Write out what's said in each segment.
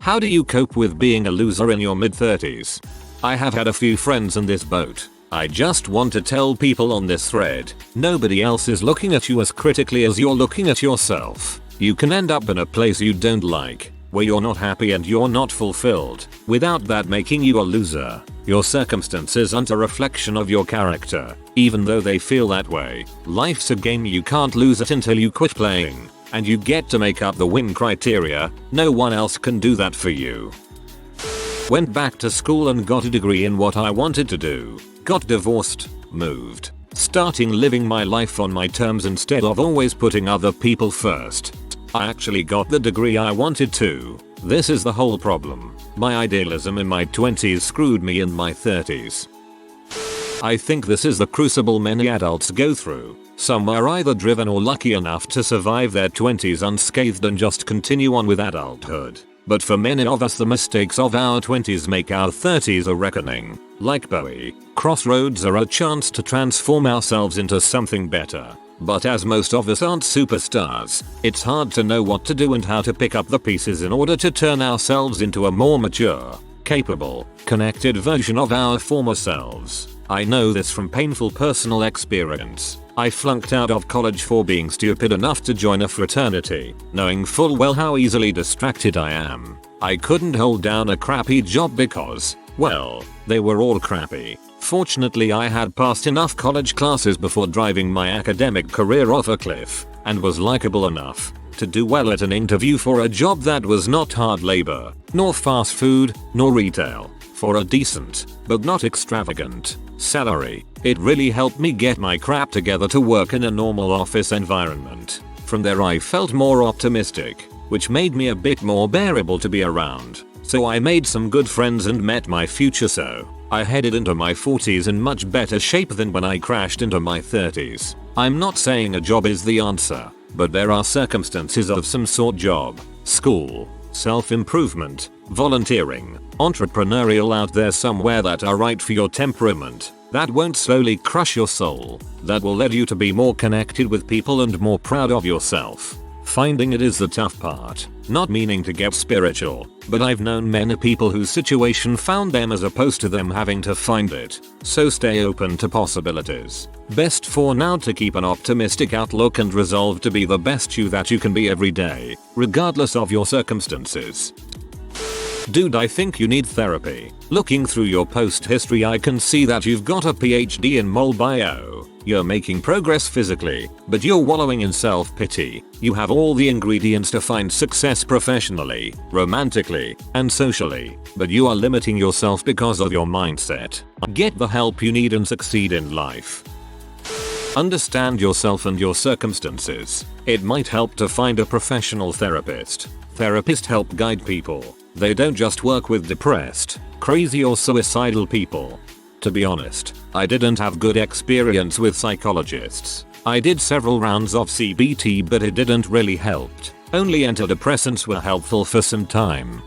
How do you cope with being a loser in your mid-30s? I have had a few friends in this boat. I just want to tell people on this thread, nobody else is looking at you as critically as you're looking at yourself. You can end up in a place you don't like, where you're not happy and you're not fulfilled, without that making you a loser. Your circumstances aren't a reflection of your character, even though they feel that way. Life's a game, you can't lose it until you quit playing, and you get to make up the win criteria. No one else can do that for you. Went back to school and got a degree in what I wanted to do. Got divorced, moved, starting living my life on my terms instead of always putting other people first. I actually got the degree I wanted to. This is the whole problem. My idealism in my 20s screwed me in my 30s. I think this is the crucible many adults go through. Some are either driven or lucky enough to survive their 20s unscathed and just continue on with adulthood. But for many of us, the mistakes of our 20s make our 30s a reckoning. Like Bowie, crossroads are a chance to transform ourselves into something better. But as most of us aren't superstars, it's hard to know what to do and how to pick up the pieces in order to turn ourselves into a more mature, capable, connected version of our former selves. I know this from painful personal experience. I flunked out of college for being stupid enough to join a fraternity, knowing full well how easily distracted I am. I couldn't hold down a crappy job because, well, they were all crappy. Fortunately, I had passed enough college classes before driving my academic career off a cliff, and was likable enough to do well at an interview for a job that was not hard labor, nor fast food, nor retail, for a decent, but not extravagant, salary. It really helped me get my crap together to work in a normal office environment. From there I felt more optimistic, which made me a bit more bearable to be around. So I made some good friends and met my future, so I headed into my 40s in much better shape than when I crashed into my 30s. I'm not saying a job is the answer, but there are circumstances of some sort: job, school, self-improvement, volunteering, entrepreneurial out there somewhere that are right for your temperament, that won't slowly crush your soul, that will lead you to be more connected with people and more proud of yourself. Finding it is the tough part. Not meaning to get spiritual, but I've known many people whose situation found them as opposed to them having to find it. So stay open to possibilities. Best for now to keep an optimistic outlook and resolve to be the best you that you can be every day, regardless of your circumstances. Dude, I think you need therapy. Looking through your post history, I can see that you've got a PhD in mole bio. You're making progress physically, but you're wallowing in self-pity. You have all the ingredients to find success professionally, romantically, and socially, but you are limiting yourself because of your mindset. Get the help you need and succeed in life. Understand yourself and your circumstances. It might help to find a professional therapist. Therapists help guide people. They don't just work with depressed, crazy, or suicidal people. To be honest, I didn't have good experience with psychologists. I did several rounds of CBT, but it didn't really help. Only antidepressants were helpful for some time.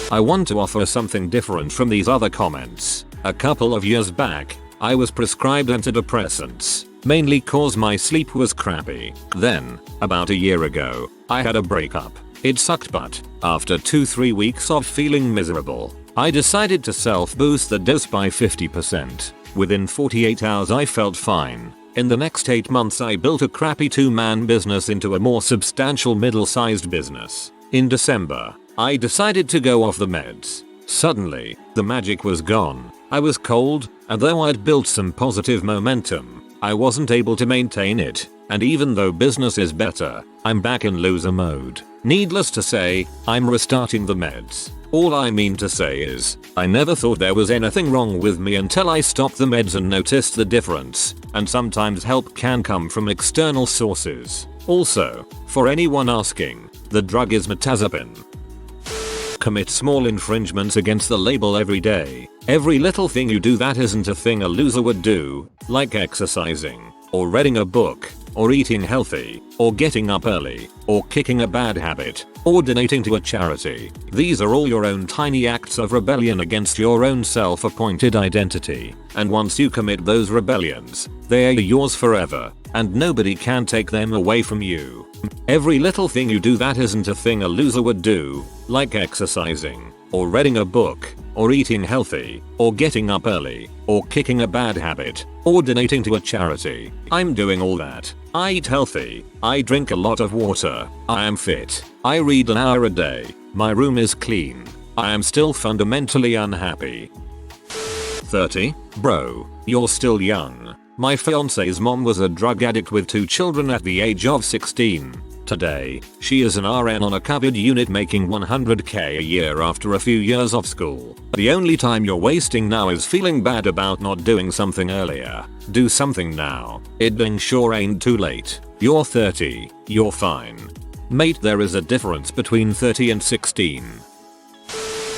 I want to offer something different from these other comments. A couple of years back, I was prescribed antidepressants, mainly cause my sleep was crappy. Then, about a year ago, I had a breakup. It sucked, but after 2-3 weeks of feeling miserable, I decided to self-boost the dose by 50%. Within 48 hours I felt fine. In the next 8 months I built a crappy 2-man business into a more substantial middle-sized business. In December, I decided to go off the meds. Suddenly, the magic was gone. I was cold, and though I'd built some positive momentum, I wasn't able to maintain it. And even though business is better, I'm back in loser mode. Needless to say, I'm restarting the meds. All I mean to say is, I never thought there was anything wrong with me until I stopped the meds and noticed the difference. And sometimes help can come from external sources. Also, for anyone asking, the drug is mirtazapine. Commit small infringements against the label every day. Every little thing you do that isn't a thing a loser would do, like exercising, or reading a book, or eating healthy, or getting up early, or kicking a bad habit, or donating to a charity. These are all your own tiny acts of rebellion against your own self-appointed identity. And once you commit those rebellions, they are yours forever. and nobody can take them away from you. Every little thing you do that isn't a thing a loser would do, like exercising, or reading a book, or eating healthy, or getting up early, or kicking a bad habit, or donating to a charity. I'm doing all that. I eat healthy. I drink a lot of water. I am fit. I read an hour a day. My room is clean. I am still fundamentally unhappy. 30? Bro, you're still young. My fiance's mom was a drug addict with 2 children at the age of 16. Today, she is an RN on a covered unit making $100K a year after a few years of school. The only time you're wasting now is feeling bad about not doing something earlier. Do something now. It dang sure ain't too late. You're 30. You're fine. Mate, there is a difference between 30 and 16.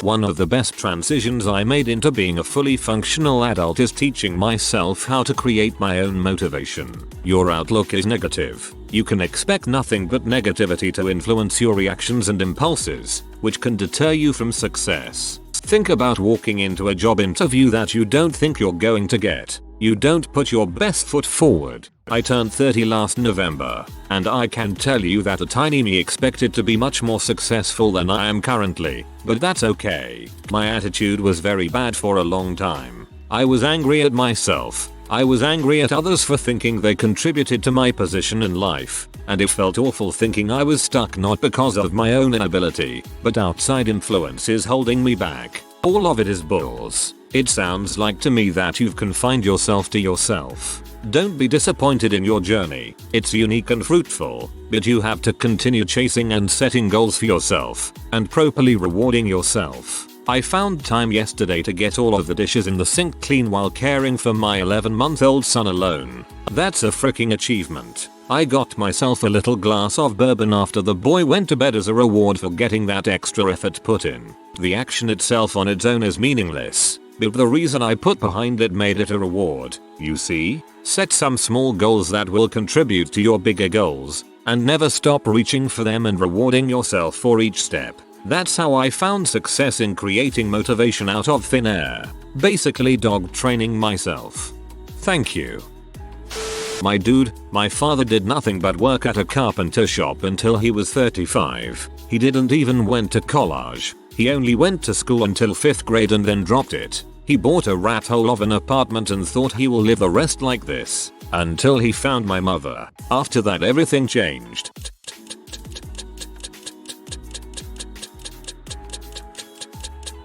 One of the best transitions I made into being a fully functional adult is teaching myself how to create my own motivation. Your outlook is negative. You can expect nothing but negativity to influence your reactions and impulses, which can deter you from success. Think about walking into a job interview that you don't think you're going to get. You don't put your best foot forward. I turned 30 last November, and I can tell you that a tiny me expected to be much more successful than I am currently, but that's okay. My attitude was very bad for a long time. I was angry at myself. I was angry at others for thinking they contributed to my position in life, and it felt awful thinking I was stuck not because of my own inability, but outside influences holding me back. All of it is bulls. It sounds like to me that you've confined yourself to yourself. Don't be disappointed in your journey. It's unique and fruitful, but you have to continue chasing and setting goals for yourself, and properly rewarding yourself. I found time yesterday to get all of the dishes in the sink clean while caring for my 11-month-old son alone. That's a freaking achievement. I got myself a little glass of bourbon after the boy went to bed as a reward for getting that extra effort put in. The action itself on its own is meaningless, but the reason I put behind it made it a reward. You see? Set some small goals that will contribute to your bigger goals, and never stop reaching for them and rewarding yourself for each step. That's how I found success in creating motivation out of thin air. Basically dog training myself. Thank you. My dude, my father did nothing but work at a carpenter shop until he was 35. He didn't even went to college. He only went to school until 5th grade and then dropped it. He bought a rat hole of an apartment and thought he will live the rest like this. Until he found my mother. After that everything changed.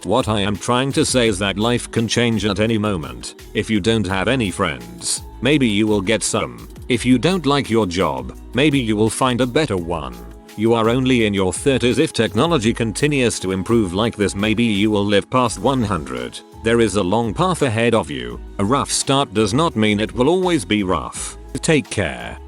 What I am trying to say is that life can change at any moment. If you don't have any friends, maybe you will get some. If you don't like your job, maybe you will find a better one. You are only in your 30s. If technology continues to improve like this, maybe you will live past 100. There is a long path ahead of you. A rough start does not mean it will always be rough. Take care.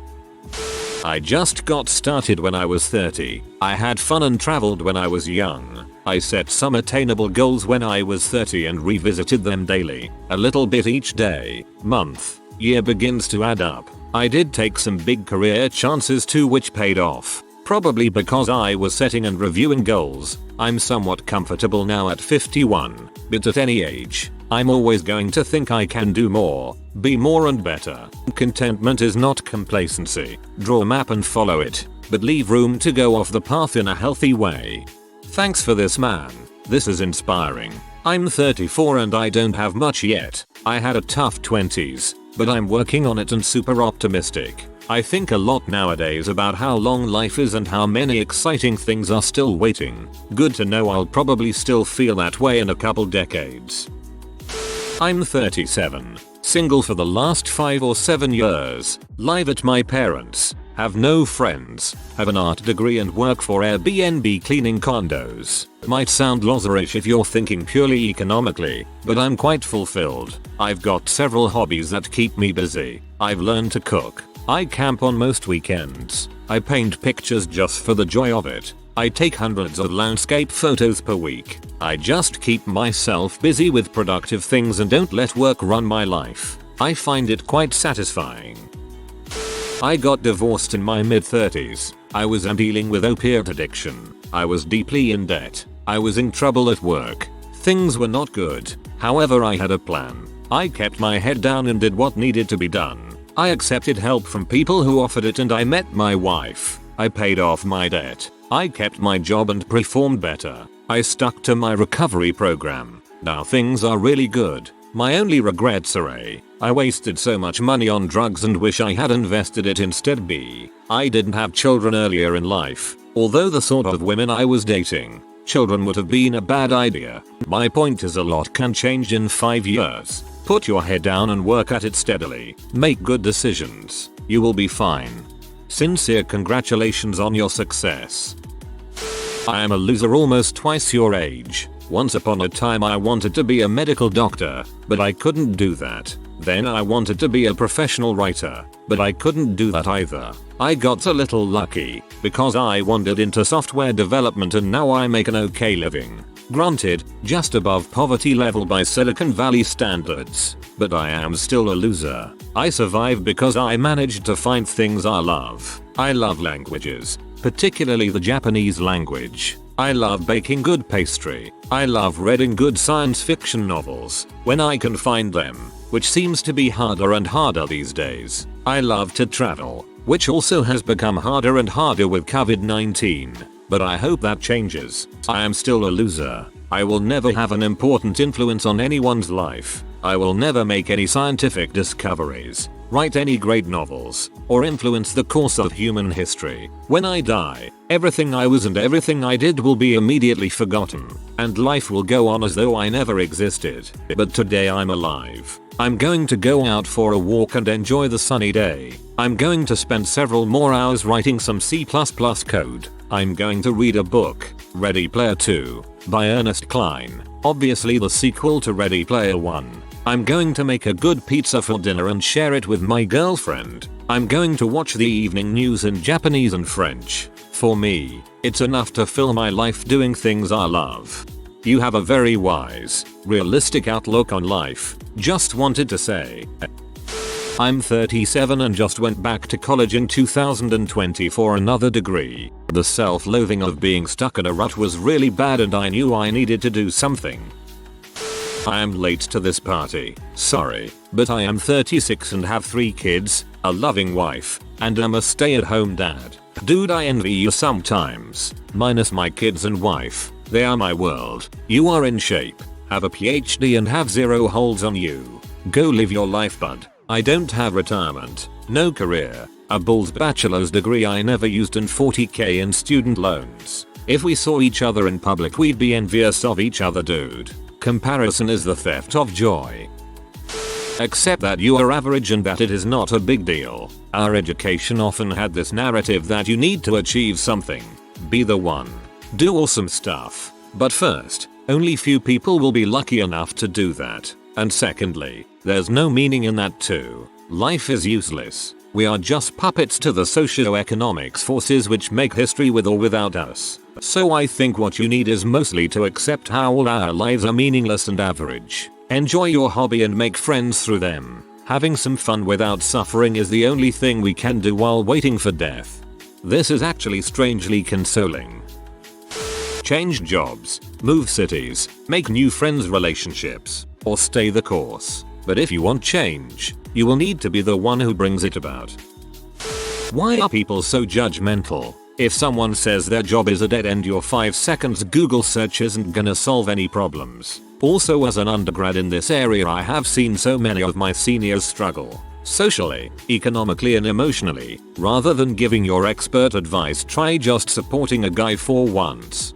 I just got started when I was 30. I had fun and traveled when I was young. I set some attainable goals when I was 30 and revisited them daily. A little bit each day, month, year begins to add up. I did take some big career chances too, which paid off. Probably because I was setting and reviewing goals. I'm somewhat comfortable now at 51, but at any age, I'm always going to think I can do more, be more and better. Contentment is not complacency. Draw a map and follow it, but leave room to go off the path in a healthy way. Thanks for this, man. This is inspiring. I'm 34 and I don't have much yet. I had a tough 20s, but I'm working on it and super optimistic. I think a lot nowadays about how long life is and how many exciting things are still waiting. Good to know I'll probably still feel that way in a couple decades. I'm 37, single for the last 5 or 7 years, live at my parents', have no friends, have an art degree and work for Airbnb cleaning condos. Might sound loserish if you're thinking purely economically, but I'm quite fulfilled. I've got several hobbies that keep me busy. I've learned to cook. I camp on most weekends. I paint pictures just for the joy of it. I take hundreds of landscape photos per week. I just keep myself busy with productive things and don't let work run my life. I find it quite satisfying. I got divorced in my mid-30s. I was dealing with opiate addiction. I was deeply in debt. I was in trouble at work. Things were not good. However, I had a plan. I kept my head down and did what needed to be done. I accepted help from people who offered it and I met my wife. I paid off my debt. I kept my job and performed better. I stuck to my recovery program. Now things are really good. My only regrets are A, I wasted so much money on drugs and wish I had invested it instead. B, I didn't have children earlier in life. Although the sort of women I was dating, children would have been a bad idea. My point is a lot can change in 5 years. Put your head down and work at it steadily. Make good decisions. You will be fine. Sincere congratulations on your success. I am a loser almost twice your age. Once upon a time I wanted to be a medical doctor, but I couldn't do that. Then I wanted to be a professional writer, but I couldn't do that either. I got a little lucky, because I wandered into software development and now I make an okay living. Granted, just above poverty level by Silicon Valley standards, but I am still a loser. I survived because I managed to find things I love. I love languages, particularly the Japanese language. I love baking good pastry. I love reading good science fiction novels, when I can find them, which seems to be harder and harder these days. I love to travel, which also has become harder and harder with COVID-19, but I hope that changes. I am still a loser. I will never have an important influence on anyone's life. I will never make any scientific discoveries, write any great novels, or influence the course of human history. When I die, everything I was and everything I did will be immediately forgotten, and life will go on as though I never existed. But today I'm alive. I'm going to go out for a walk and enjoy the sunny day. I'm going to spend several more hours writing some C++ code. I'm going to read a book, Ready Player 2, by Ernest Cline, obviously the sequel to Ready Player 1. I'm going to make a good pizza for dinner and share it with my girlfriend. I'm going to watch the evening news in Japanese and French. For me, it's enough to fill my life doing things I love. You have a very wise, realistic outlook on life. Just wanted to say. I'm 37 and just went back to college in 2020 for another degree. The self-loathing of being stuck in a rut was really bad and I knew I needed to do something. I am late to this party, sorry, but I am 36 and have 3 kids, a loving wife, and am a stay-at-home dad. Dude, I envy you sometimes. Minus my kids and wife, they are my world. You are in shape, have a PhD and have 0 holds on you. Go live your life, bud. I don't have retirement, no career, a bull's bachelor's degree I never used and 40k in student loans. If we saw each other in public we'd be envious of each other, dude. Comparison is the theft of joy. Accept that you are average and that it is not a big deal. Our education often had this narrative that you need to achieve something, be the one, do awesome stuff. But first, only few people will be lucky enough to do that. And secondly, there's no meaning in that too. Life is useless. We are just puppets to the socio-economics forces which make history with or without us. So I think what you need is mostly to accept how all our lives are meaningless and average. Enjoy your hobby and make friends through them. Having some fun without suffering is the only thing we can do while waiting for death. This is actually strangely consoling. Change jobs, move cities, make new friends, relationships, or stay the course. But if you want change, you will need to be the one who brings it about. Why are people so judgmental? If someone says their job is a dead end, your 5 seconds Google search isn't gonna solve any problems. Also, as an undergrad in this area, I have seen so many of my seniors struggle. Socially, economically and emotionally. Rather than giving your expert advice, try just supporting a guy for once.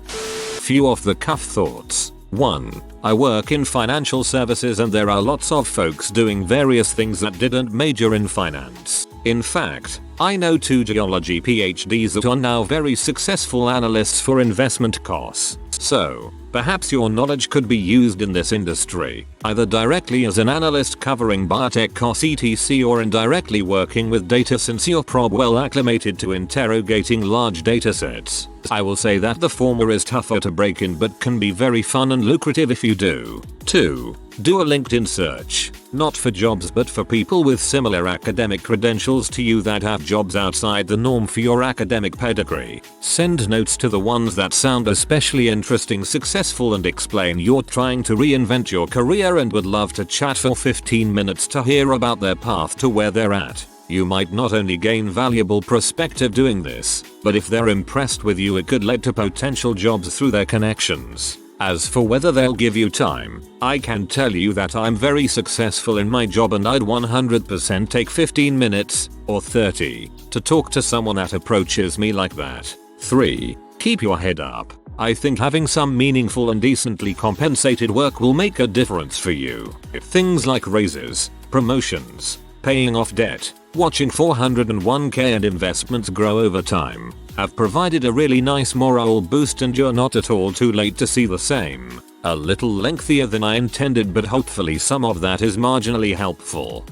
Few off-the-cuff thoughts. 1. I work in financial services and there are lots of folks doing various things that didn't major in finance. In fact, I know 2 geology PhDs that are now very successful analysts for investment costs. So, perhaps your knowledge could be used in this industry, either directly as an analyst covering biotech costs etc. or indirectly working with data, since you're well acclimated to interrogating large datasets. I will say that the former is tougher to break in but can be very fun and lucrative if you do. 2. Do a LinkedIn search. Not for jobs but for people with similar academic credentials to you that have jobs outside the norm for your academic pedigree. Send notes to the ones that sound especially interesting, successful, and explain you're trying to reinvent your career and would love to chat for 15 minutes to hear about their path to where they're at. You might not only gain valuable perspective doing this, but if they're impressed with you, it could lead to potential jobs through their connections. As for whether they'll give you time, I can tell you that I'm very successful in my job and I'd 100% take 15 minutes, or 30, to talk to someone that approaches me like that. 3. Keep your head up. I think having some meaningful and decently compensated work will make a difference for you. Things like raises, promotions, paying off debt, watching 401k and investments grow over time have provided a really nice morale boost, and you're not at all too late to see the same. A little lengthier than I intended, but hopefully some of that is marginally helpful.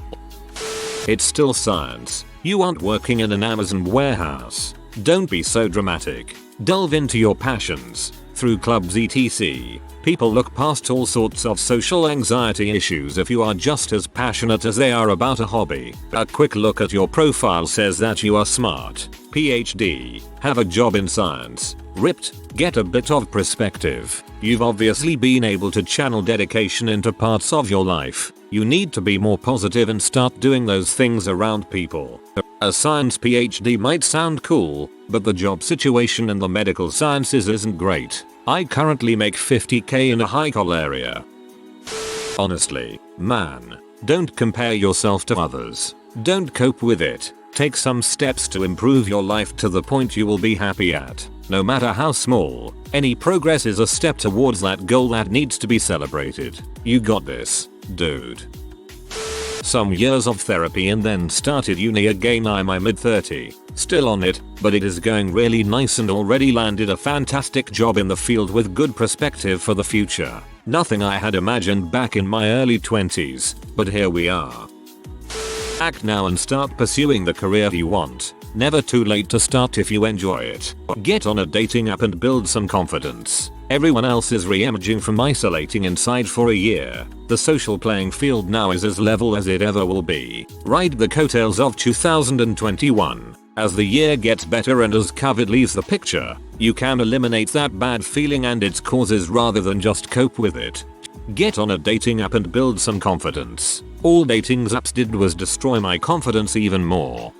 It's still science. You aren't working in an Amazon warehouse. Don't be so dramatic. Delve into your passions. Through clubs etc. People look past all sorts of social anxiety issues if you are just as passionate as they are about a hobby. A quick look at your profile says that you are smart, PhD, have a job in science, ripped, get a bit of perspective. You've obviously been able to channel dedication into parts of your life. You need to be more positive and start doing those things around people. A science PhD might sound cool, but the job situation in the medical sciences isn't great. I currently make 50k in a high-call area. Honestly, man, don't compare yourself to others. Don't cope with it. Take some steps to improve your life to the point you will be happy at. No matter how small, any progress is a step towards that goal that needs to be celebrated. You got this, dude. Some years of therapy and then started uni again. I'm my mid-30s. Still on it, but it is going really nice and already landed a fantastic job in the field with good perspective for the future. Nothing I had imagined back in my early 20s, but here we are. Act now and start pursuing the career you want. Never too late to start if you enjoy it. Get on a dating app and build some confidence. Everyone else is re-emerging from isolating inside for a year. The social playing field now is as level as it ever will be. Ride the coattails of 2021. As the year gets better and as COVID leaves the picture, you can eliminate that bad feeling and its causes rather than just cope with it. Get on a dating app and build some confidence. All dating apps did was destroy my confidence even more.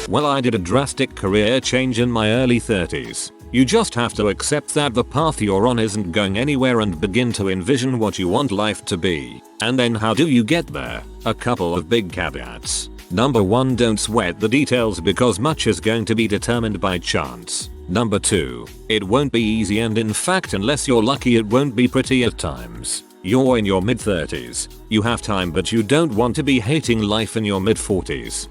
Well, I did a drastic career change in my early 30s. You just have to accept that the path you're on isn't going anywhere and begin to envision what you want life to be. And then how do you get there? A couple of big caveats. Number 1, don't sweat the details because much is going to be determined by chance. Number 2, it won't be easy, and in fact unless you're lucky it won't be pretty at times. You're in your mid-30s. You have time, but you don't want to be hating life in your mid-40s.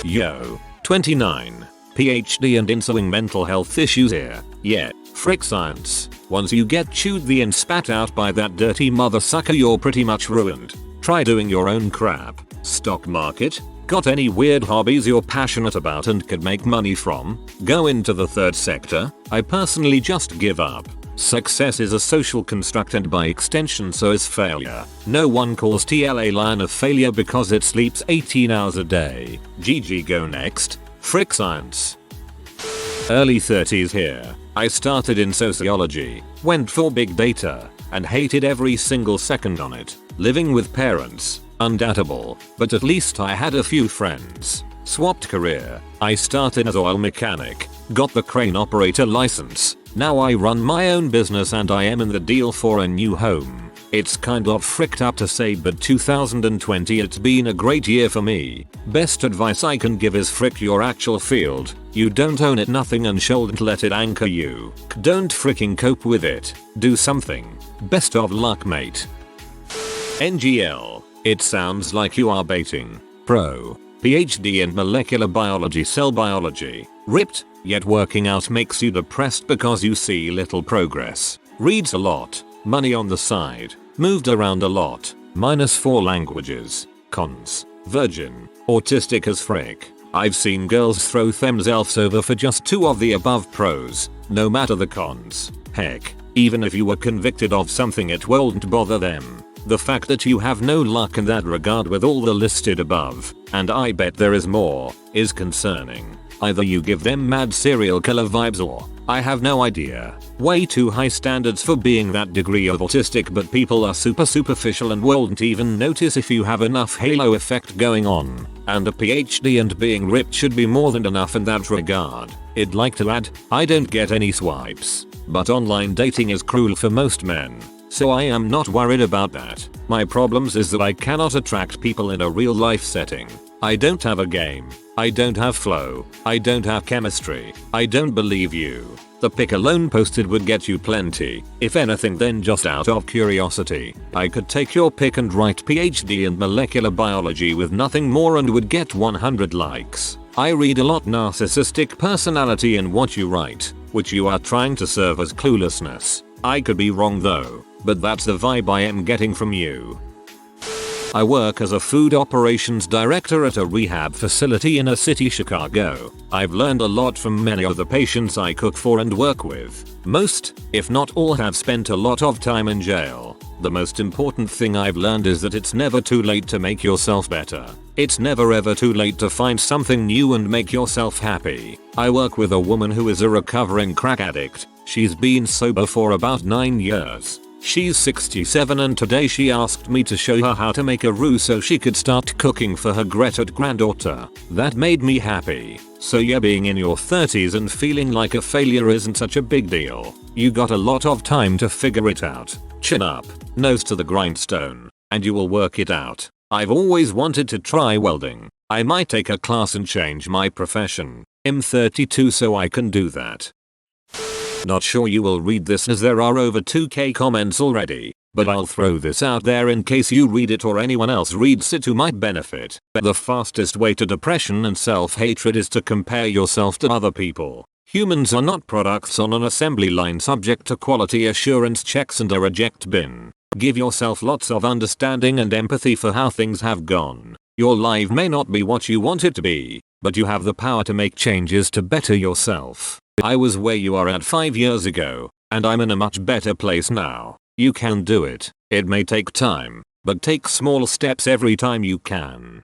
Yo, 29. PhD and ensuing mental health issues here. Yeah, frick science. Once you get chewed the and spat out by that dirty mother sucker, you're pretty much ruined. Try doing your own crap. Stock market? Got any weird hobbies you're passionate about and could make money from? Go into the third sector? I personally just give up. Success is a social construct and by extension so is failure. No one calls TLA line of failure because it sleeps 18 hours a day. GG, go next. Frick science. Early 30s here. I started in sociology, went for big data, and hated every single second on it. Living with parents, undoubtable, but at least I had a few friends. Swapped career. I started as oil mechanic, got the crane operator license. Now I run my own business and I am in the deal for a new home. It's kind of fricked up to say, but 2020 it's been a great year for me. Best advice I can give is frick your actual field. You don't own it, nothing, and shouldn't let it anchor you. Don't fricking cope with it. Do something. Best of luck, mate. NGL. It sounds like you are baiting. Pro. PhD in molecular biology, cell biology. Ripped, yet working out makes you depressed because you see little progress. Reads a lot. Money on the side. Moved around a lot. -4 languages. Cons. Virgin. Autistic as frick. I've seen girls throw themselves over for just 2 of the above pros. No matter the cons. Heck, Even if you were convicted of something, it won't bother them. The fact that you have no luck in that regard with all the listed above, and I bet there is more, is concerning. Either you give them mad serial killer vibes or, I have no idea. Way too high standards for being that degree of autistic, but people are super superficial and won't even notice if you have enough halo effect going on. And a PhD and being ripped should be more than enough in that regard. I'd like to add, I don't get any swipes, but online dating is cruel for most men. So I am not worried about that. My problems is that I cannot attract people in a real life setting. I don't have a game. I don't have flow. I don't have chemistry. I don't believe you. The pic alone posted would get you plenty. If anything, then just out of curiosity, I could take your pic and write PhD in molecular biology with nothing more and would get 100 likes. I read a lot narcissistic personality in what you write, which you are trying to serve as cluelessness. I could be wrong though, but that's the vibe I am getting from you. I work as a food operations director at a rehab facility in a city, Chicago. I've learned a lot from many of the patients I cook for and work with. Most, if not all, have spent a lot of time in jail. The most important thing I've learned is that it's never too late to make yourself better. It's never ever too late to find something new and make yourself happy. I work with a woman who is a recovering crack addict. She's been sober for about 9 years. She's 67 and today she asked me to show her how to make a roux so she could start cooking for her great granddaughter. That made me happy. So yeah, being in your 30s and feeling like a failure isn't such a big deal. You got a lot of time to figure it out. Chin up, nose to the grindstone, and you will work it out. I've always wanted to try welding. I might take a class and change my profession. I'm 32 so I can do that. Not sure you will read this as there are over 2k comments already, but I'll throw this out there in case you read it or anyone else reads it who might benefit. The fastest way to depression and self-hatred is to compare yourself to other people. Humans are not products on an assembly line subject to quality assurance checks and a reject bin. Give yourself lots of understanding and empathy for how things have gone. Your life may not be what you want it to be, but you have the power to make changes to better yourself. I was where you are at 5 years ago, and I'm in a much better place now. You can do it. It may take time, but take small steps every time you can.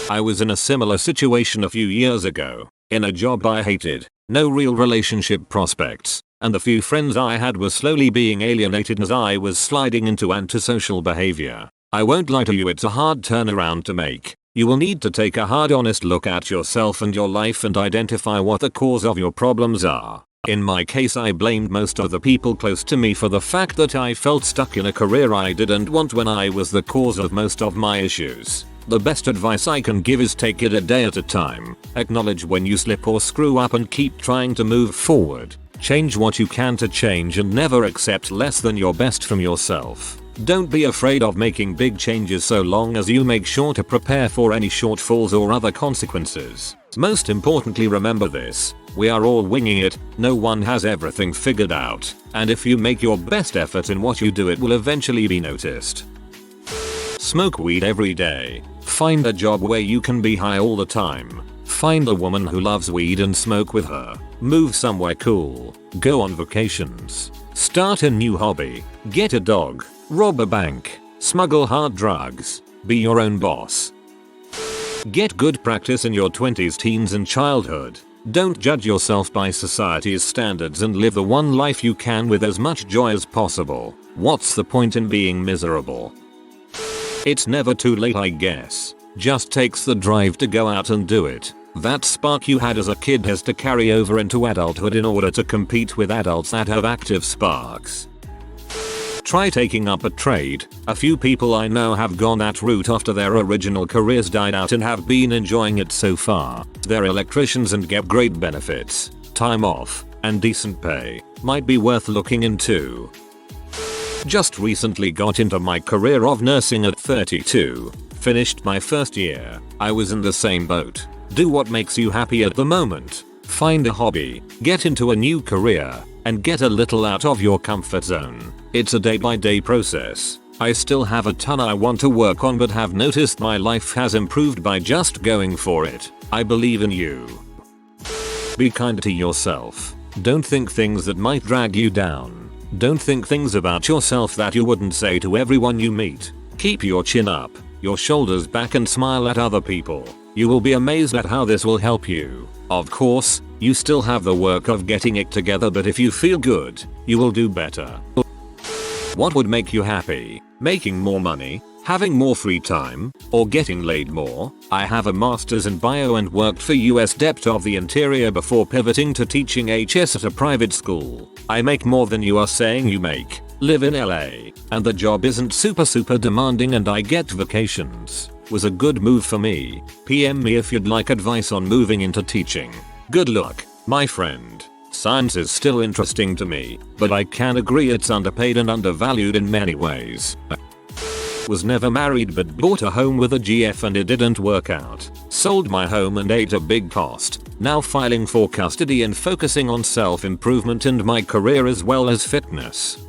I was in a similar situation a few years ago, in a job I hated, no real relationship prospects, and the few friends I had were slowly being alienated as I was sliding into antisocial behavior. I won't lie to you, it's a hard turnaround to make. You will need to take a hard, honest look at yourself and your life and identify what the cause of your problems are. In my case, I blamed most of the people close to me for the fact that I felt stuck in a career I didn't want when I was the cause of most of my issues. The best advice I can give is take it a day at a time. Acknowledge when you slip or screw up and keep trying to move forward. Change what you can to change and never accept less than your best from yourself. Don't be afraid of making big changes so long as you make sure to prepare for any shortfalls or other consequences. Most importantly, remember this. We are all winging it, no one has everything figured out, and if you make your best effort in what you do, it will eventually be noticed. Smoke weed every day. Find a job where you can be high all the time. Find a woman who loves weed and smoke with her. Move somewhere cool. Go on vacations. Start a new hobby. Get a dog. Rob a bank. Smuggle hard drugs. Be your own boss. Get good practice in your 20s, teens and childhood. Don't judge yourself by society's standards and live the one life you can with as much joy as possible. What's the point in being miserable? It's never too late, I guess. Just takes the drive to go out and do it. That spark you had as a kid has to carry over into adulthood in order to compete with adults that have active sparks. Try taking up a trade. A few people I know have gone that route after their original careers died out and have been enjoying it so far. They're electricians and get great benefits, time off, and decent pay. Might be worth looking into. Just recently got into my career of nursing at 32. Finished my first year. I was in the same boat. Do what makes you happy at the moment. Find a hobby, get into a new career, and get a little out of your comfort zone. It's a day-by-day process. I still have a ton I want to work on, but have noticed my life has improved by just going for it. I believe in you. Be kind to yourself. Don't think things that might drag you down. Don't think things about yourself that you wouldn't say to everyone you meet. Keep your chin up, your shoulders back and smile at other people. You will be amazed at how this will help you. Of course, you still have the work of getting it together, but if you feel good, you will do better. What would make you happy? Making more money? Having more free time? Or getting laid more? I have a master's in bio and worked for US Dept of the Interior before pivoting to teaching HS at a private school. I make more than you are saying you make, live in LA, and the job isn't super demanding and I get vacations. Was a good move for me. PM me if you'd like advice on moving into teaching. Good luck, my friend. Science is still interesting to me, but I can agree it's underpaid and undervalued in many ways. Was never married but bought a home with a GF and it didn't work out. Sold my home and ate a big cost. Now filing for custody and focusing on self-improvement and my career as well as fitness.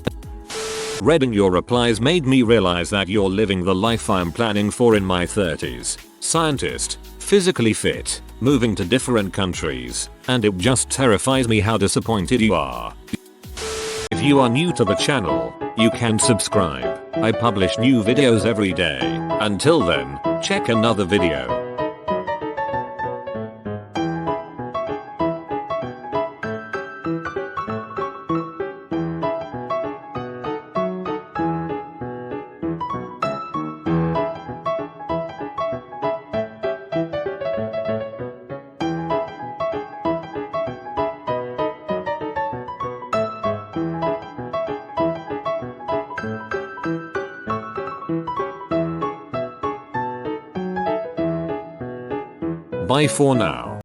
Reading your replies made me realize that you're living the life I'm planning for in my 30s. Scientist, physically fit, moving to different countries, and it just terrifies me how disappointed you are. If you are new to the channel, you can subscribe. I publish new videos every day. Until then, check another video. Bye for now.